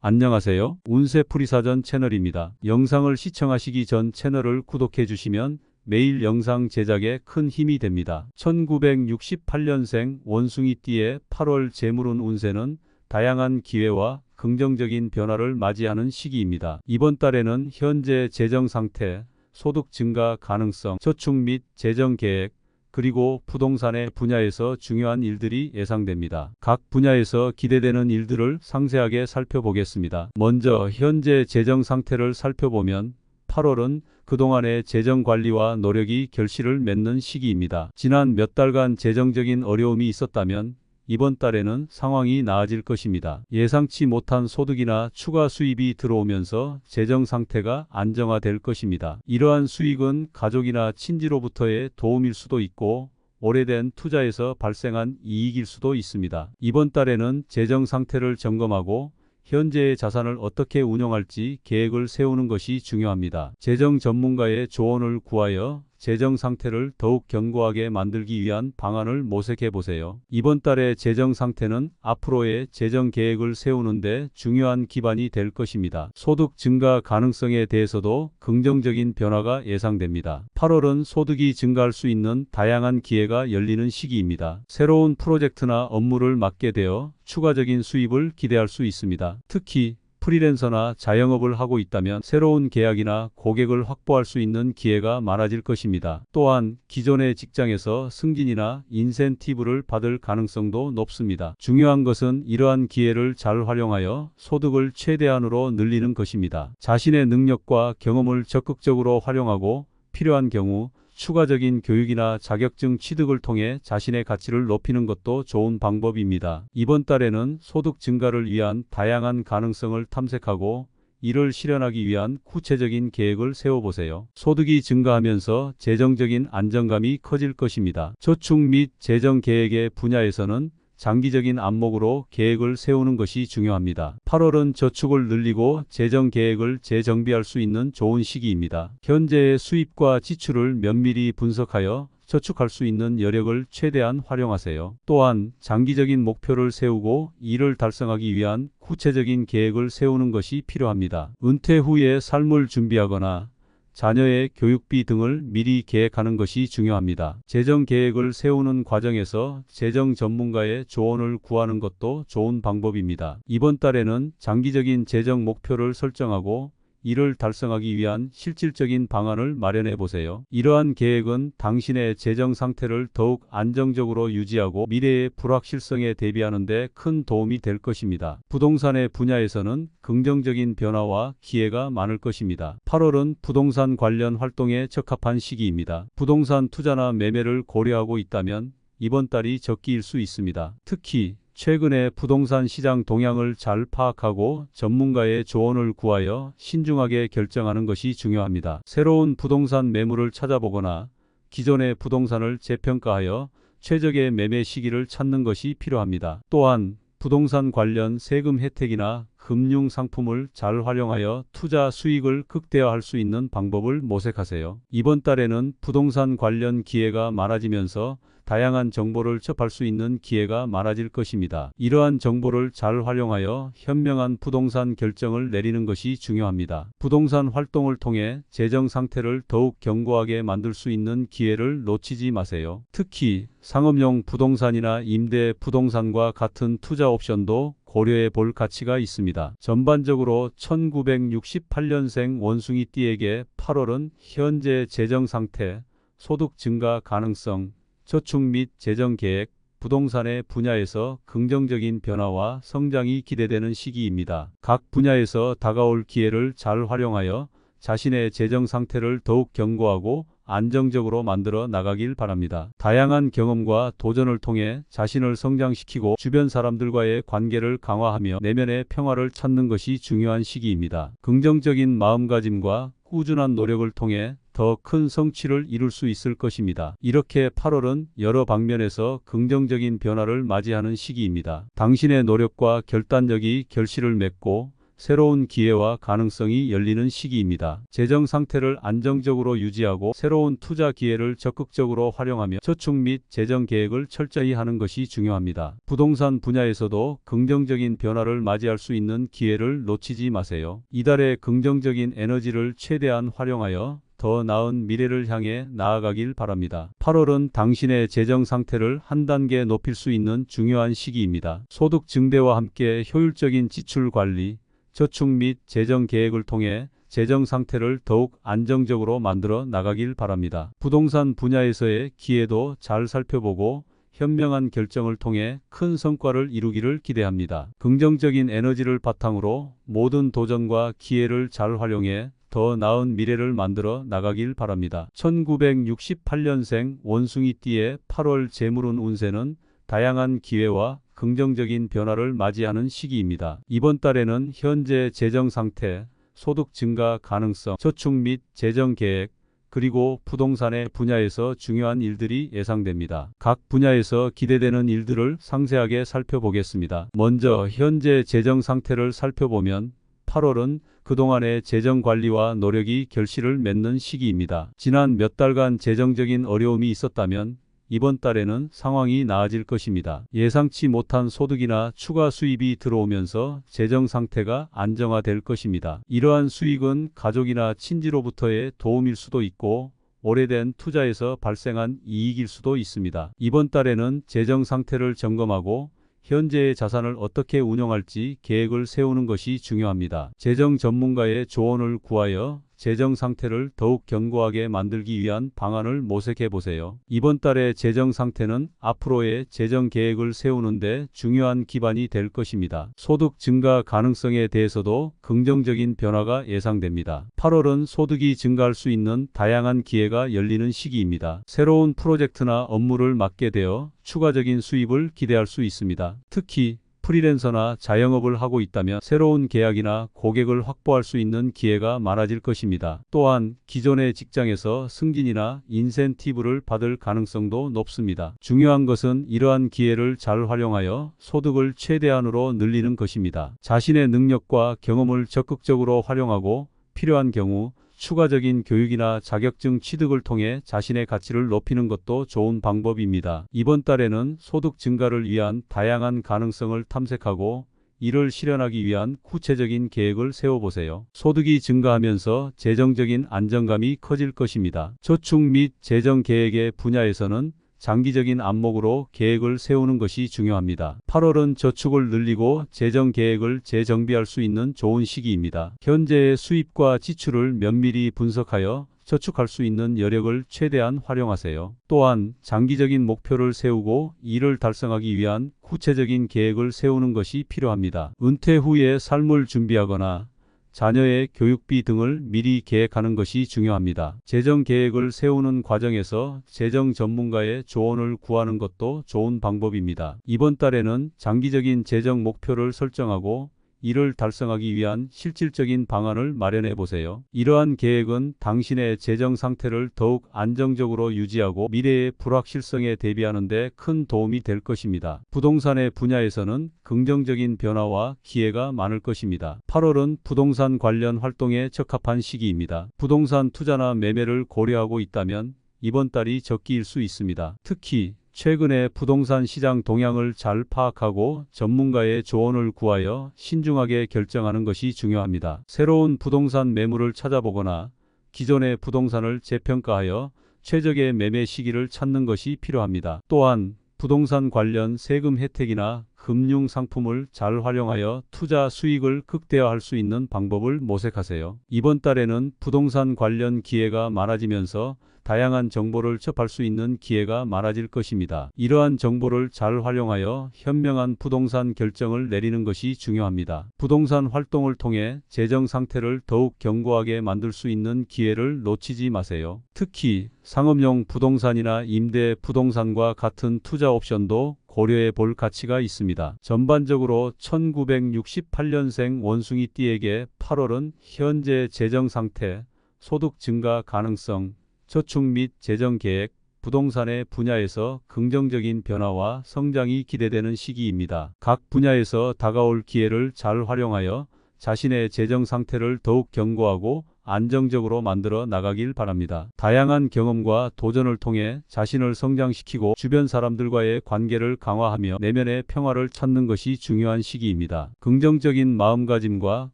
안녕하세요. 운세풀이사전 채널입니다. 영상을 시청하시기 전 채널을 구독해 주시면 매일 영상 제작에 큰 힘이 됩니다. 1968년생 원숭이띠의 8월 재물운 운세는 다양한 기회와 긍정적인 변화를 맞이하는 시기입니다. 이번 달에는 현재 재정 상태, 소득 증가 가능성, 저축 및 재정 계획, 그리고 부동산의 분야에서 중요한 일들이 예상됩니다. 각 분야에서 기대되는 일들을 상세하게 살펴보겠습니다. 먼저 현재 재정 상태를 살펴보면 8월은 그동안의 재정 관리와 노력이 결실을 맺는 시기입니다. 지난 몇 달간 재정적인 어려움이 있었다면 이번 달에는 상황이 나아질 것입니다. 예상치 못한 소득이나 추가 수입이 들어오면서 재정 상태가 안정화될 것입니다. 이러한 수익은 가족이나 친지로부터의 도움일 수도 있고 오래된 투자에서 발생한 이익일 수도 있습니다. 이번 달에는 재정 상태를 점검하고 현재의 자산을 어떻게 운용할지 계획을 세우는 것이 중요합니다. 재정 전문가의 조언을 구하여 재정 상태를 더욱 견고하게 만들기 위한 방안을 모색해 보세요. 이번 달의 재정 상태는 앞으로의 재정 계획을 세우는 데 중요한 기반이 될 것입니다. 소득 증가 가능성에 대해서도 긍정적인 변화가 예상됩니다. 8월은 소득이 증가할 수 있는 다양한 기회가 열리는 시기입니다. 새로운 프로젝트나 업무를 맡게 되어 추가적인 수입을 기대할 수 있습니다. 특히 프리랜서나 자영업을 하고 있다면 새로운 계약이나 고객을 확보할 수 있는 기회가 많아질 것입니다. 또한 기존의 직장에서 승진이나 인센티브를 받을 가능성도 높습니다. 중요한 것은 이러한 기회를 잘 활용하여 소득을 최대한으로 늘리는 것입니다. 자신의 능력과 경험을 적극적으로 활용하고 필요한 경우 추가적인 교육이나 자격증 취득을 통해 자신의 가치를 높이는 것도 좋은 방법입니다. 이번 달에는 소득 증가를 위한 다양한 가능성을 탐색하고 이를 실현하기 위한 구체적인 계획을 세워보세요. 소득이 증가하면서 재정적인 안정감이 커질 것입니다. 저축 및 재정 계획의 분야에서는 장기적인 안목으로 계획을 세우는 것이 중요합니다. 8월은 저축을 늘리고 재정 계획을 재정비할 수 있는 좋은 시기입니다. 현재의 수입과 지출을 면밀히 분석하여 저축할 수 있는 여력을 최대한 활용하세요. 또한 장기적인 목표를 세우고 이를 달성하기 위한 구체적인 계획을 세우는 것이 필요합니다. 은퇴 후에 삶을 준비하거나 자녀의 교육비 등을 미리 계획하는 것이 중요합니다. 재정 계획을 세우는 과정에서 재정 전문가의 조언을 구하는 것도 좋은 방법입니다. 이번 달에는 장기적인 재정 목표를 설정하고 이를 달성하기 위한 실질적인 방안을 마련해 보세요. 이러한 계획은 당신의 재정 상태를 더욱 안정적으로 유지하고 미래의 불확실성에 대비하는 데 큰 도움이 될 것입니다. 부동산의 분야에서는 긍정적인 변화와 기회가 많을 것입니다. 8월은 부동산 관련 활동에 적합한 시기입니다. 부동산 투자나 매매를 고려하고 있다면 이번 달이 적기일 수 있습니다. 특히 최근의 부동산 시장 동향을 잘 파악하고 전문가의 조언을 구하여 신중하게 결정하는 것이 중요합니다. 새로운 부동산 매물을 찾아보거나 기존의 부동산을 재평가하여 최적의 매매 시기를 찾는 것이 필요합니다. 또한 부동산 관련 세금 혜택이나 금융 상품을 잘 활용하여 투자 수익을 극대화할 수 있는 방법을 모색하세요. 이번 달에는 부동산 관련 기회가 많아지면서 다양한 정보를 접할 수 있는 기회가 많아질 것입니다. 이러한 정보를 잘 활용하여 현명한 부동산 결정을 내리는 것이 중요합니다. 부동산 활동을 통해 재정 상태를 더욱 견고하게 만들 수 있는 기회를 놓치지 마세요. 특히 상업용 부동산이나 임대 부동산과 같은 투자 옵션도 고려해 볼 가치가 있습니다. 전반적으로 1968년생 원숭이띠에게 8월은 현재 재정 상태, 소득 증가 가능성, 저축 및 재정 계획, 부동산의 분야에서 긍정적인 변화와 성장이 기대되는 시기입니다. 각 분야에서 다가올 기회를 잘 활용하여 자신의 재정 상태를 더욱 견고하고 안정적으로 만들어 나가길 바랍니다. 다양한 경험과 도전을 통해 자신을 성장시키고 주변 사람들과의 관계를 강화하며 내면의 평화를 찾는 것이 중요한 시기입니다. 긍정적인 마음가짐과 꾸준한 노력을 통해 더 큰 성취를 이룰 수 있을 것입니다. 이렇게 8월은 여러 방면에서 긍정적인 변화를 맞이하는 시기입니다. 당신의 노력과 결단력이 결실을 맺고 새로운 기회와 가능성이 열리는 시기입니다. 재정 상태를 안정적으로 유지하고 새로운 투자 기회를 적극적으로 활용하며 저축 및 재정 계획을 철저히 하는 것이 중요합니다. 부동산 분야에서도 긍정적인 변화를 맞이할 수 있는 기회를 놓치지 마세요. 이달의 긍정적인 에너지를 최대한 활용하여 더 나은 미래를 향해 나아가길 바랍니다. 8월은 당신의 재정 상태를 한 단계 높일 수 있는 중요한 시기입니다. 소득 증대와 함께 효율적인 지출 관리, 저축 및 재정 계획을 통해 재정 상태를 더욱 안정적으로 만들어 나가길 바랍니다. 부동산 분야에서의 기회도 잘 살펴보고 현명한 결정을 통해 큰 성과를 이루기를 기대합니다. 긍정적인 에너지를 바탕으로 모든 도전과 기회를 잘 활용해 더 나은 미래를 만들어 나가길 바랍니다. 1968년생 원숭이띠의 8월 재물운 운세는 다양한 기회와 긍정적인 변화를 맞이하는 시기입니다. 이번 달에는 현재 재정 상태, 소득 증가 가능성, 저축 및 재정 계획, 그리고 부동산의 분야에서 중요한 일들이 예상됩니다. 각 분야에서 기대되는 일들을 상세하게 살펴보겠습니다. 먼저 현재 재정 상태를 살펴보면 8월은 그동안의 재정 관리와 노력이 결실을 맺는 시기입니다. 지난 몇 달간 재정적인 어려움이 있었다면 이번 달에는 상황이 나아질 것입니다. 예상치 못한 소득이나 추가 수입이 들어오면서 재정 상태가 안정화될 것입니다. 이러한 수익은 가족이나 친지로부터의 도움일 수도 있고 오래된 투자에서 발생한 이익일 수도 있습니다. 이번 달에는 재정 상태를 점검하고 현재의 자산을 어떻게 운영할지 계획을 세우는 것이 중요합니다. 재정 전문가의 조언을 구하여 재정 상태를 더욱 견고하게 만들기 위한 방안을 모색해 보세요. 이번 달의 재정 상태는 앞으로의 재정 계획을 세우는 데 중요한 기반이 될 것입니다. 소득 증가 가능성에 대해서도 긍정적인 변화가 예상됩니다. 8월은 소득이 증가할 수 있는 다양한 기회가 열리는 시기입니다. 새로운 프로젝트나 업무를 맡게 되어 추가적인 수입을 기대할 수 있습니다. 특히 프리랜서나 자영업을 하고 있다면 새로운 계약이나 고객을 확보할 수 있는 기회가 많아질 것입니다. 또한 기존의 직장에서 승진이나 인센티브를 받을 가능성도 높습니다. 중요한 것은 이러한 기회를 잘 활용하여 소득을 최대한으로 늘리는 것입니다. 자신의 능력과 경험을 적극적으로 활용하고 필요한 경우 추가적인 교육이나 자격증 취득을 통해 자신의 가치를 높이는 것도 좋은 방법입니다. 이번 달에는 소득 증가를 위한 다양한 가능성을 탐색하고 이를 실현하기 위한 구체적인 계획을 세워보세요. 소득이 증가하면서 재정적인 안정감이 커질 것입니다. 저축 및 재정 계획의 분야에서는 장기적인 안목으로 계획을 세우는 것이 중요합니다. 8월은 저축을 늘리고 재정 계획을 재정비할 수 있는 좋은 시기입니다. 현재의 수입과 지출을 면밀히 분석하여 저축할 수 있는 여력을 최대한 활용하세요. 또한 장기적인 목표를 세우고 이를 달성하기 위한 구체적인 계획을 세우는 것이 필요합니다. 은퇴 후에 삶을 준비하거나 자녀의 교육비 등을 미리 계획하는 것이 중요합니다. 재정 계획을 세우는 과정에서 재정 전문가의 조언을 구하는 것도 좋은 방법입니다. 이번 달에는 장기적인 재정 목표를 설정하고 이를 달성하기 위한 실질적인 방안을 마련해 보세요. 이러한 계획은 당신의 재정 상태를 더욱 안정적으로 유지하고 미래의 불확실성에 대비하는 데 큰 도움이 될 것입니다. 부동산의 분야에서는 긍정적인 변화와 기회가 많을 것입니다. 8월은 부동산 관련 활동에 적합한 시기입니다. 부동산 투자나 매매를 고려하고 있다면 이번 달이 적기일 수 있습니다. 특히 최근의 부동산 시장 동향을 잘 파악하고 전문가의 조언을 구하여 신중하게 결정하는 것이 중요합니다. 새로운 부동산 매물을 찾아보거나 기존의 부동산을 재평가하여 최적의 매매 시기를 찾는 것이 필요합니다. 또한 부동산 관련 세금 혜택이나 금융 상품을 잘 활용하여 투자 수익을 극대화할 수 있는 방법을 모색하세요. 이번 달에는 부동산 관련 기회가 많아지면서 다양한 정보를 접할 수 있는 기회가 많아질 것입니다. 이러한 정보를 잘 활용하여 현명한 부동산 결정을 내리는 것이 중요합니다. 부동산 활동을 통해 재정 상태를 더욱 견고하게 만들 수 있는 기회를 놓치지 마세요. 특히 상업용 부동산이나 임대 부동산과 같은 투자 옵션도 고려해 볼 가치가 있습니다. 전반적으로 1968년생 원숭이띠에게 8월은 현재 재정 상태, 소득 증가 가능성, 저축 및 재정 계획, 부동산의 분야에서 긍정적인 변화와 성장이 기대되는 시기입니다. 각 분야에서 다가올 기회를 잘 활용하여 자신의 재정 상태를 더욱 견고하고 안정적으로 만들어 나가길 바랍니다. 다양한 경험과 도전을 통해 자신을 성장시키고 주변 사람들과의 관계를 강화하며 내면의 평화를 찾는 것이 중요한 시기입니다. 긍정적인 마음가짐과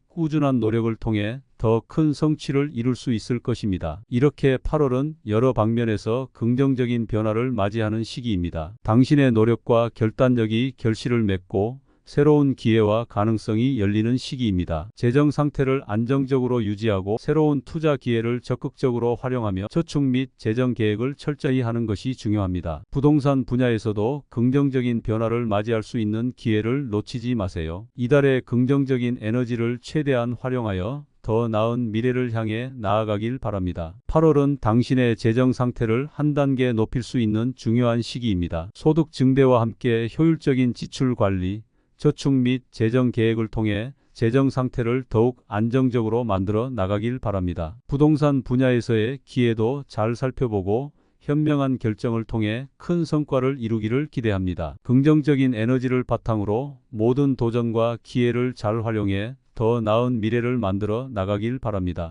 꾸준한 노력을 통해 더 큰 성취를 이룰 수 있을 것입니다. 이렇게 8월은 여러 방면에서 긍정적인 변화를 맞이하는 시기입니다. 당신의 노력과 결단력이 결실을 맺고 새로운 기회와 가능성이 열리는 시기입니다. 재정 상태를 안정적으로 유지하고 새로운 투자 기회를 적극적으로 활용하며 저축 및 재정 계획을 철저히 하는 것이 중요합니다. 부동산 분야에서도 긍정적인 변화를 맞이할 수 있는 기회를 놓치지 마세요. 이달의 긍정적인 에너지를 최대한 활용하여 더 나은 미래를 향해 나아가길 바랍니다. 8월은 당신의 재정 상태를 한 단계 높일 수 있는 중요한 시기입니다. 소득 증대와 함께 효율적인 지출 관리, 저축 및 재정 계획을 통해 재정 상태를 더욱 안정적으로 만들어 나가길 바랍니다. 부동산 분야에서의 기회도 잘 살펴보고 현명한 결정을 통해 큰 성과를 이루기를 기대합니다. 긍정적인 에너지를 바탕으로 모든 도전과 기회를 잘 활용해 더 나은 미래를 만들어 나가길 바랍니다.